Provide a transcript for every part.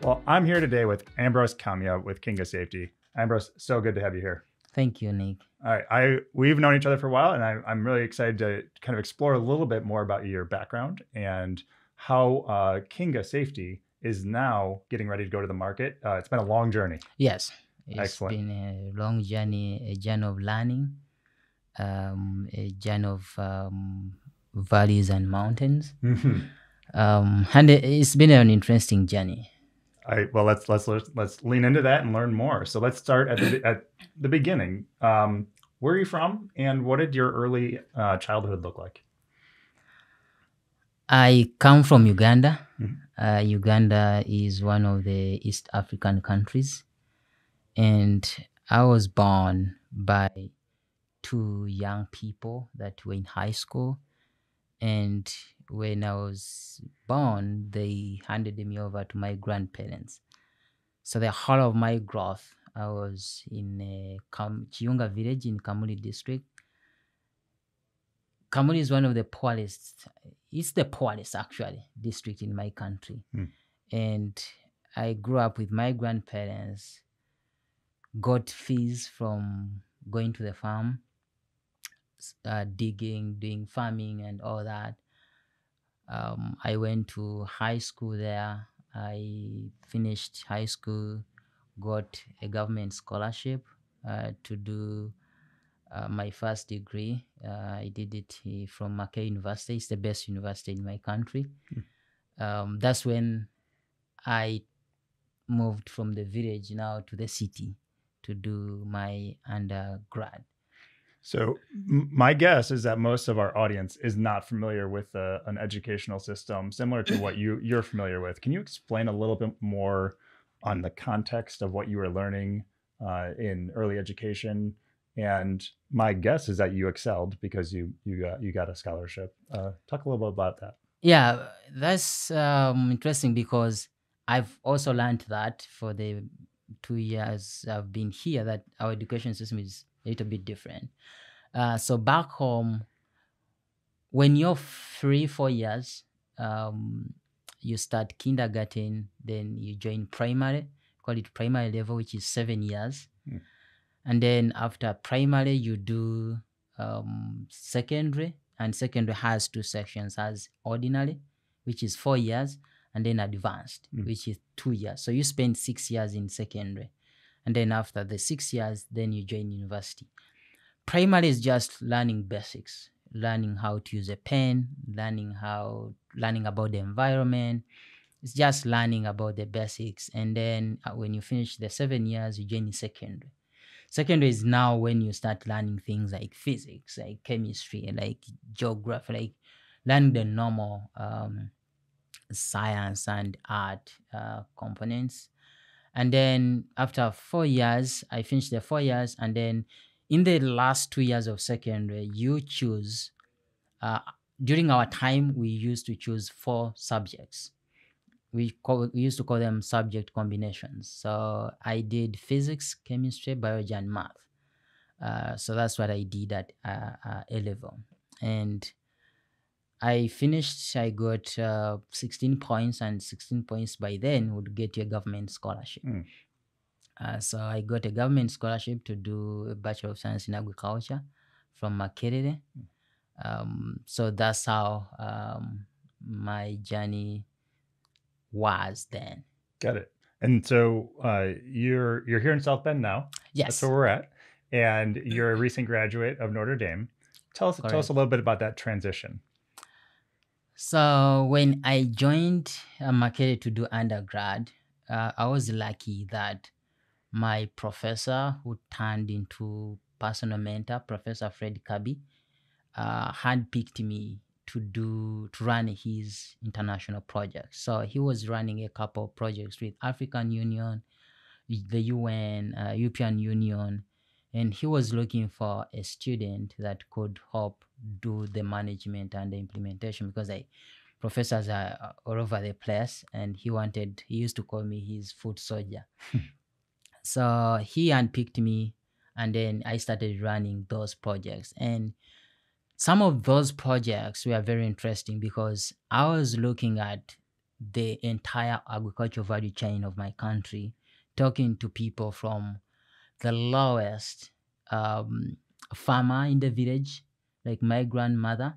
Well, I'm here today with Ambrose Kamya with Kinga Safety. Ambrose, so good to have you here. Thank you, Nick. All right, we've known each other for a while, and I'm really excited to kind of explore a little bit more about your background and how Kinga Safety is now getting ready to go to the market. It's been a long journey. Yes, it's Excellent. been a long journey, a journey of learning, a journey of valleys and mountains, and it's been an interesting journey. All right, well, let's lean into that and learn more. So let's start at the beginning. Where are you from, and what did your early childhood look like? I come from Uganda. Uganda is one of the East African countries, and I was born by two young people that were in high school. And when I was born, they handed me over to my grandparents. So the whole of my growth, I was in Chiunga village in Kamuli district. Kamuli is one of the poorest, it's the poorest actually district in my country. And I grew up with my grandparents, got fees from going to the farm, digging, doing farming and all that. I went to high school there. I finished high school, got a government scholarship to do my first degree. I did it from Mackay University. It's the best university in my country. That's when I moved from the village now to the city to do my undergrad. So my guess is that most of our audience is not familiar with an educational system similar to what you're familiar with. Can you explain a little bit more on the context of what you were learning in early education? And my guess is that you excelled because you got a scholarship. Talk a little bit about that. Yeah, that's interesting because I've also learned that for the 2 years I've been here that our education system is a little bit different. So back home, when you're 4 years, you start kindergarten, then you join primary, call it primary level, which is 7 years. And then after primary, you do secondary, and secondary has two sections, has ordinary, which is 4 years, and then advanced, which is 2 years. So you spend 6 years in secondary. And then after the 6 years, then you join university. Primary is just learning basics, learning how to use a pen, learning about the environment. It's just learning about the basics. And then when you finish the 7 years, you join secondary. Secondary is now when you start learning things like physics, like chemistry, like geography, like learning the normal science and art components. And then after 4 years, I finished the 4 years. And then in the last 2 years of secondary, you choose, during our time, we used to choose 4 subjects. We used to call them subject combinations. So I did physics, chemistry, biology, and math. So that's what I did at A level. And I finished, I got 16 points, and 16 points by then would get you a government scholarship. So I got a government scholarship to do a Bachelor of Science in Agriculture from Makerere. So that's how my journey was then. Got it. And so you're here in South Bend now. Yes. That's where we're at. And you're a recent graduate of Notre Dame. Tell us a little bit about that transition. So when I joined Makerere to do undergrad, I was lucky that my professor, who turned into personal mentor, Professor Fred Kirby, had picked me to run his international projects. So he was running a couple of projects with African Union, the UN, European Union, and he was looking for a student that could help do the management and the implementation, because professors are all over the place, and he used to call me his foot soldier. So he handpicked me, and then I started running those projects. And some of those projects were very interesting because I was looking at the entire agricultural value chain of my country, talking to people from the lowest farmer in the village, like my grandmother,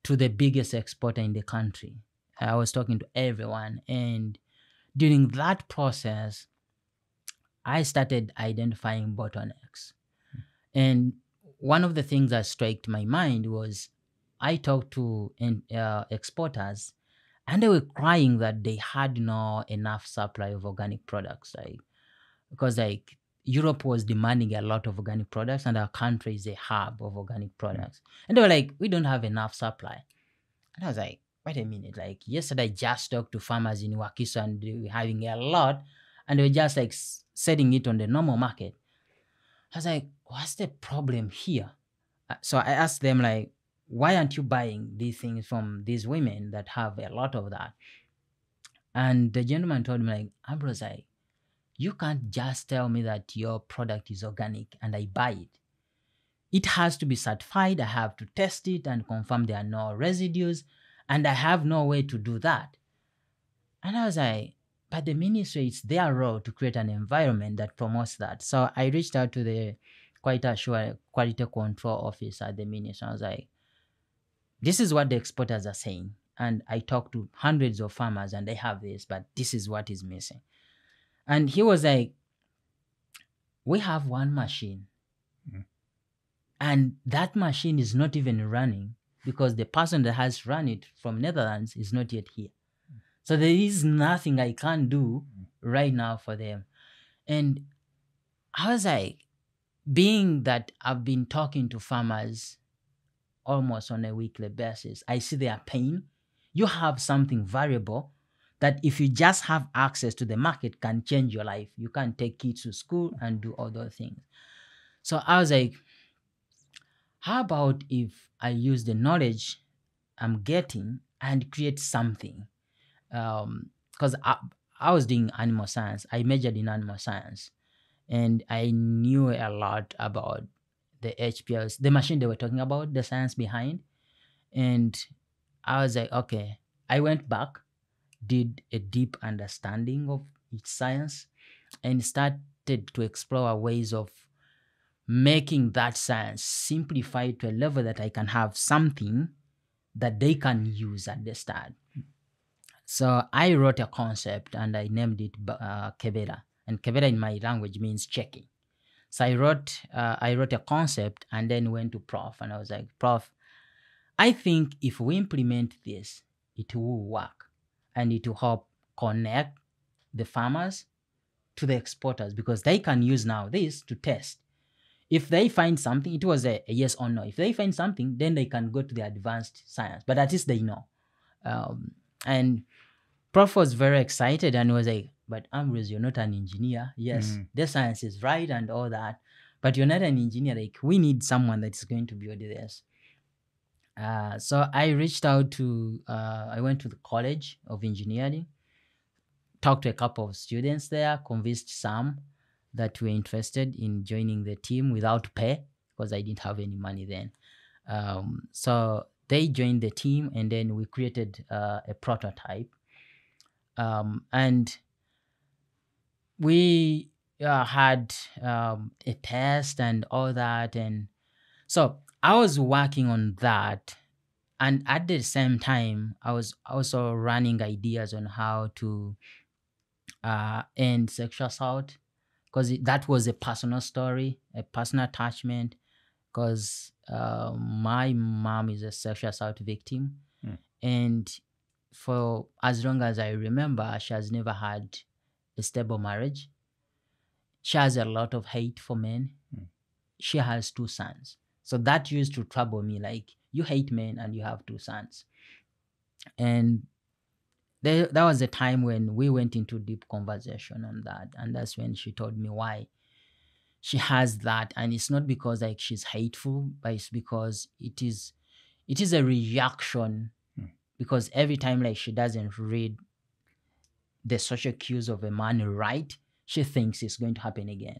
to the biggest exporter in the country. I was talking to everyone. And during that process, I started identifying bottlenecks. And one of the things that struck my mind was I talked to exporters, and they were crying that they had no enough supply of organic products, because Europe was demanding a lot of organic products, and our country is a hub of organic products. And they were like, we don't have enough supply. And I was like, wait a minute, like yesterday I just talked to farmers in Wakiso and they were having a lot, and they were just like setting it on the normal market. I was like, what's the problem here? So I asked them, like, why aren't you buying these things from these women that have a lot of that? And the gentleman told me, like, Ambrose, you can't just tell me that your product is organic and I buy it. It has to be certified. I have to test it and confirm there are no residues, and I have no way to do that. And I was like, but the ministry, it's their role to create an environment that promotes that. So I reached out to the quality control officer at the ministry. I was like, this is what the exporters are saying. And I talked to hundreds of farmers and they have this, but this is what is missing. And he was like, we have one machine. And that machine is not even running because the person that has run it from Netherlands is not yet here. So there is nothing I can do right now for them. And I was like, being that I've been talking to farmers almost on a weekly basis, I see their pain. You have something valuable that if you just have access to the market can change your life. You can take kids to school and do other things. So I was like, how about if I use the knowledge I'm getting and create something? Because I was doing animal science. I majored in animal science. And I knew a lot about the HPLs, the machine they were talking about, the science behind. And I was like, okay. I went back, did a deep understanding of each science, and started to explore ways of making that science simplified to a level that I can have something that they can use at the start. So I wrote a concept and I named it Kebera. And Kebera in my language means checking. So I wrote a concept and then went to Prof. And I was like, Prof, I think if we implement this, it will work. And it will help connect the farmers to the exporters because they can use now this to test. If they find something, it was a yes or no. If they find something, then they can go to the advanced science. But at least they know. And Prof was very excited and was like, but Ambrose, you're not an engineer. Yes, the science is right and all that. But you're not an engineer. Like, we need someone that's going to build this. So I reached out to, I went to the College of Engineering, talked to a couple of students there, convinced some that were interested in joining the team without pay because I didn't have any money then. So they joined the team and then we created a prototype. And we had a test and all that. And so I was working on that. And at the same time, I was also running ideas on how to end sexual assault because that was a personal story, a personal attachment because my mom is a sexual assault victim. And for as long as I remember, she has never had a stable marriage. She has a lot of hate for men. She has 2 sons. So that used to trouble me, like, you hate men and you have 2 sons. And that was the time when we went into deep conversation on that. And that's when she told me why she has that. And it's not because like she's hateful, but it's because it is a reaction. Because every time like she doesn't read the social cues of a man right, she thinks it's going to happen again.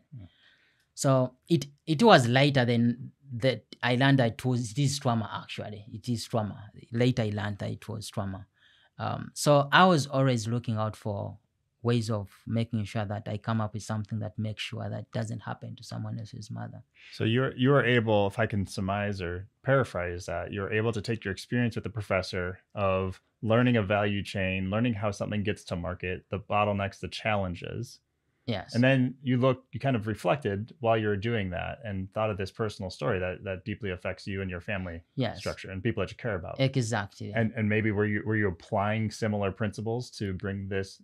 So it was later than that I learned that it is trauma actually. It is trauma. Later I learned that it was trauma. So I was always looking out for ways of making sure that I come up with something that makes sure that doesn't happen to someone else's mother. So you are able, if I can surmise or paraphrase that, you're able to take your experience with the professor of learning a value chain, learning how something gets to market, the bottlenecks, the challenges. Yes. And then you kind of reflected while you were doing that and thought of this personal story that deeply affects you and your family Yes. structure and people that you care about. Exactly. And maybe were you applying similar principles to bring this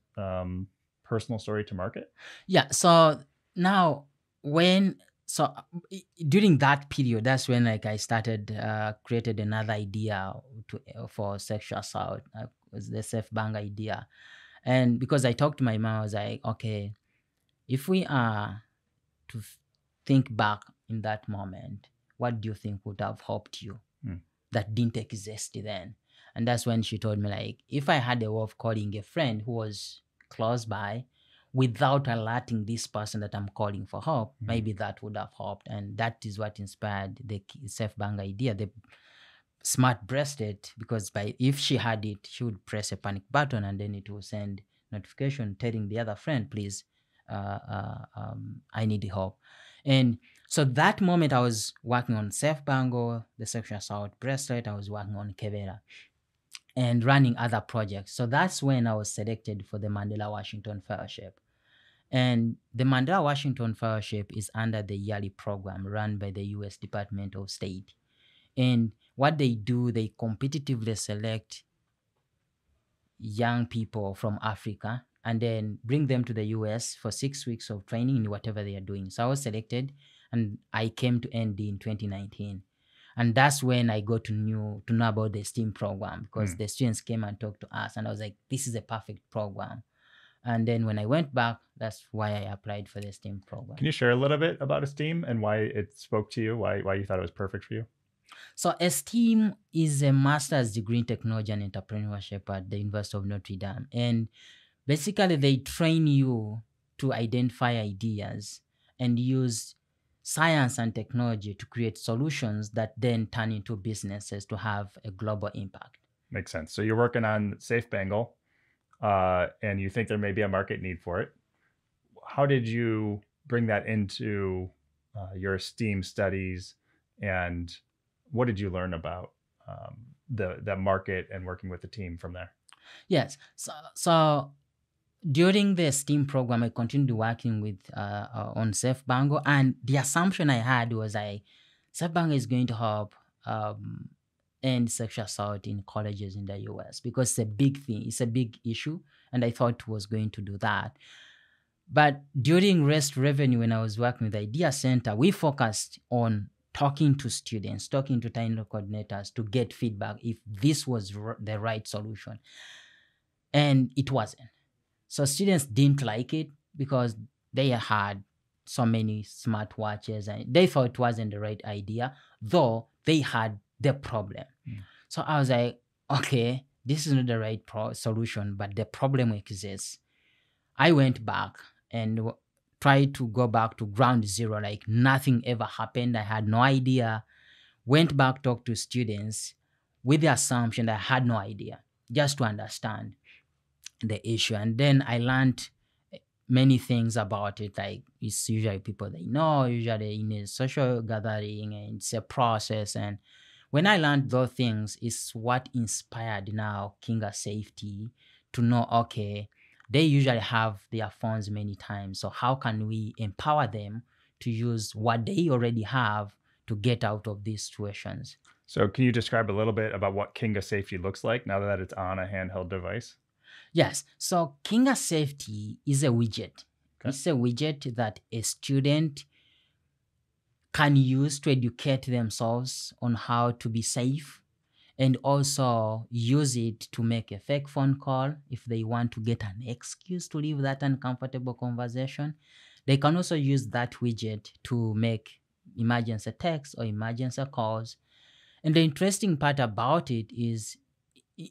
personal story to market? Yeah. So now during that period, that's when like I started created another idea for sexual assault. Was the safe bang idea, and because I talked to my mom, I was like, okay, if we are to think back in that moment, what do you think would have helped you that didn't exist then? And that's when she told me, like, if I had a way of calling a friend who was close by without alerting this person that I'm calling for help, maybe that would have helped. And that is what inspired the safe bang idea, the smart bracelet, because if she had it, she would press a panic button and then it will send notification telling the other friend, please, I need help. And so that moment I was working on safe bango, the sexual assault bracelet, I was working on Kevera and running other projects. So that's when I was selected for the Mandela Washington Fellowship. And the Mandela Washington Fellowship is under the yearly program run by the US Department of State. And what they do, they competitively select young people from Africa and then bring them to the US for 6 weeks of training in whatever they are doing. So I was selected and I came to ND in 2019. And that's when I got to know about the STEAM program, because the students came and talked to us and I was like, this is a perfect program. And then when I went back, that's why I applied for the STEAM program. Can you share a little bit about STEAM and why it spoke to you, why you thought it was perfect for you? So STEAM is a master's degree in technology and entrepreneurship at the University of Notre Dame. And basically they train you to identify ideas and use science and technology to create solutions that then turn into businesses to have a global impact. Makes sense. So you're working on Safe Bangle, and you think there may be a market need for it. How did you bring that into your STEAM studies, and what did you learn about the market and working with the team from there? Yes. So during the STEAM program, I continued working with on Safe Bango, and the assumption I had was Safe Bango is going to help end sexual assault in colleges in the US because it's a big thing, it's a big issue, and I thought it was going to do that. But during REST Revenue, when I was working with the Idea Center, we focused on talking to students, talking to technical coordinators to get feedback if this was the right solution. And it wasn't. So students didn't like it because they had so many smartwatches and they thought it wasn't the right idea, though they had the problem. So I was like, okay, this is not the right solution, but the problem exists. I went back and tried to go back to ground zero, like nothing ever happened. I had no idea. Went back, talked to students with the assumption that I had no idea, just to understand the issue. And then I learned many things about it, like it's usually people they know, usually in a social gathering, and it's a process. And when I learned those things, it's what inspired now Kinga Safety to know, okay, they usually have their phones many times, so how can we empower them to use what they already have to get out of these situations? So can you describe a little bit about what Kinga Safety looks like now that it's on a handheld device? Yes. So Kinga Safety is a widget. Okay. It's a widget that a student can use to educate themselves on how to be safe, and also use it to make a fake phone call if they want to get an excuse to leave that uncomfortable conversation. They can also use that widget to make emergency texts or emergency calls. And the interesting part about it is,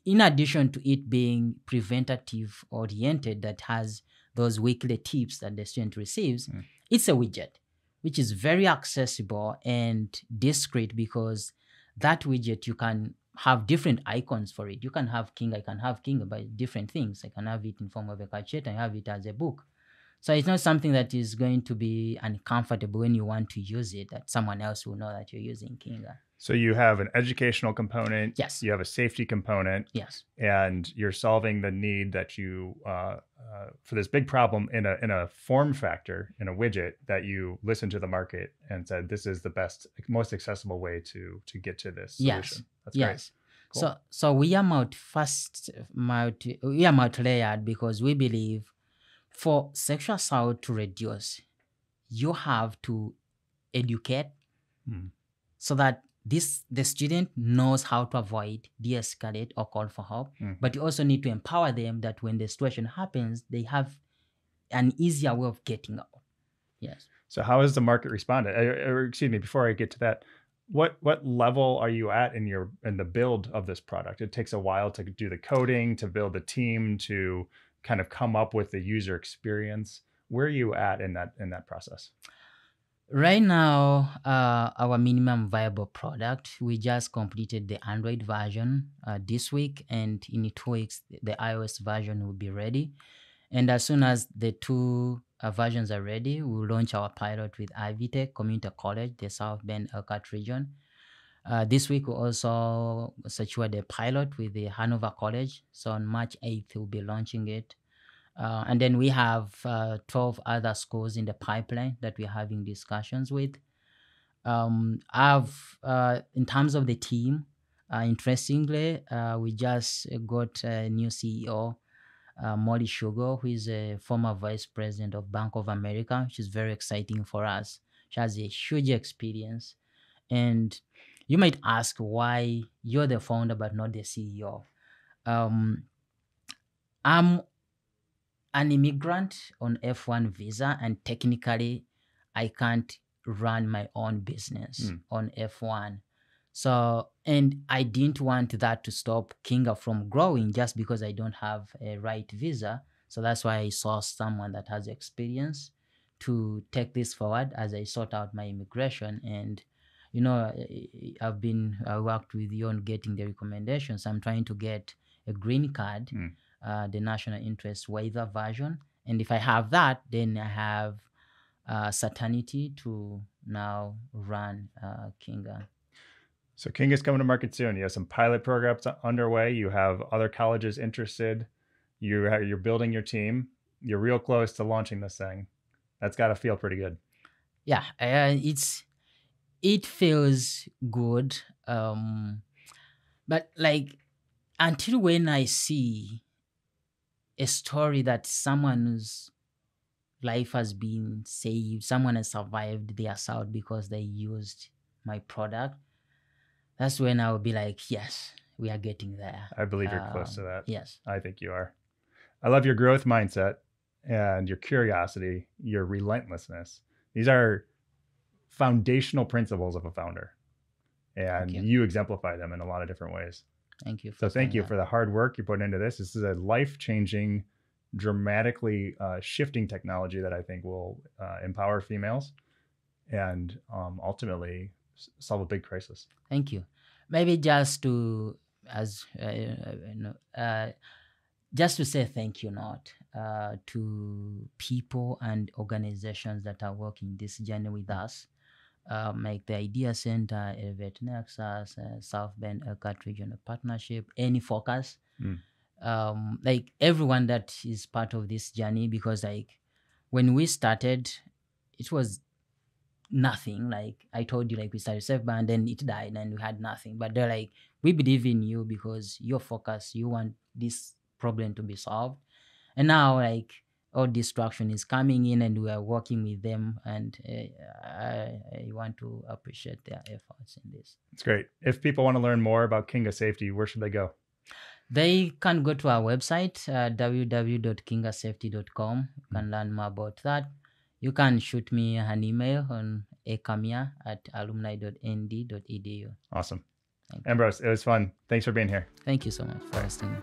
in addition to it being preventative oriented, that has those weekly tips that the student receives, it's a widget, which is very accessible and discreet, because that widget, you can have different icons for it. You can have Kinga, I can have Kinga by different things. I can have it in form of a card sheet, I have it as a book. So it's not something that is going to be uncomfortable when you want to use it, that someone else will know that you're using Kinga. So you have an educational component. Yes. You have a safety component. Yes. And you're solving the need that you for this big problem in a form factor, in a widget that you listened to the market and said this is the best, most accessible way to get to this solution. Yes. That's yes. great. Cool. So we are multi-layered because we believe for sexual assault to reduce, you have to educate so that the student knows how to avoid, de-escalate, or call for help. But you also need to empower them that when the situation happens, they have an easier way of getting out. Yes. So how has the market responded? Excuse me, before I get to that, what level are you at in the build of this product? It takes a while to do the coding, to build a team, to kind of come up with the user experience. Where are you at in that process? Right now, our minimum viable product, we just completed the Android version this week, and in 2 weeks, the iOS version will be ready. And as soon as the two versions are ready, we'll launch our pilot with Ivy Tech Community College, the South Bend Elkhart region. This week, we'll also secured a pilot with the Hanover College. So on March 8th, we'll be launching it. And then we have 12 other schools in the pipeline that we're having discussions with. In terms of the team, interestingly, we just got a new CEO, Molly Sugar, who is a former vice president of Bank of America, which is very exciting for us. She has a huge experience. And you might ask why you're the founder but not the CEO. I'm an immigrant on F1 visa, and technically I can't run my own business on F1. So, and I didn't want that to stop Kinga from growing just because I don't have a right visa. So that's why I saw someone that has experience to take this forward as I sort out my immigration. And, you know, I worked with you on getting the recommendations. I'm trying to get a green card, the national interest waiver version. And if I have that, then I have certainty to now run Kinga. So Kinga's coming to market soon. You have some pilot programs underway. You have other colleges interested. You're building your team. You're real close to launching this thing. That's got to feel pretty good. Yeah, it feels good. But like until when I see a story that someone's life has been saved, someone has survived the assault because they used my product, that's when I will be like, yes, we are getting there. I believe you're close to that. Yes. I think you are. I love your growth mindset and your curiosity, your relentlessness. These are foundational principles of a founder. And you exemplify them in a lot of different ways. Thank you. So thank you for the hard work you're putting into this. This is a life-changing, dramatically shifting technology that I think will empower females and ultimately solve a big crisis. Thank you. Maybe just to just to say thank you, not to people and organizations that are working this journey with us, like the Idea Center, Elevate Nexus, South Bend Elkhart Regional Partnership, Any Focus, like everyone that is part of this journey, because like when we started, it was nothing. Like I told you, like we started SafeBand, then it died and we had nothing. But they're like, we believe in you because you're focused, you want this problem to be solved. And now like all distraction is coming in and we are working with them, and I want to appreciate their efforts in this. It's great. If people want to learn more about Kinga Safety, where should they go? They can go to our website, www.kingasafety.com. You can learn more about that. You can shoot me an email on akamya@alumni.nd.edu. Awesome. Ambrose, it was fun. Thanks for being here. Thank you so much for asking me.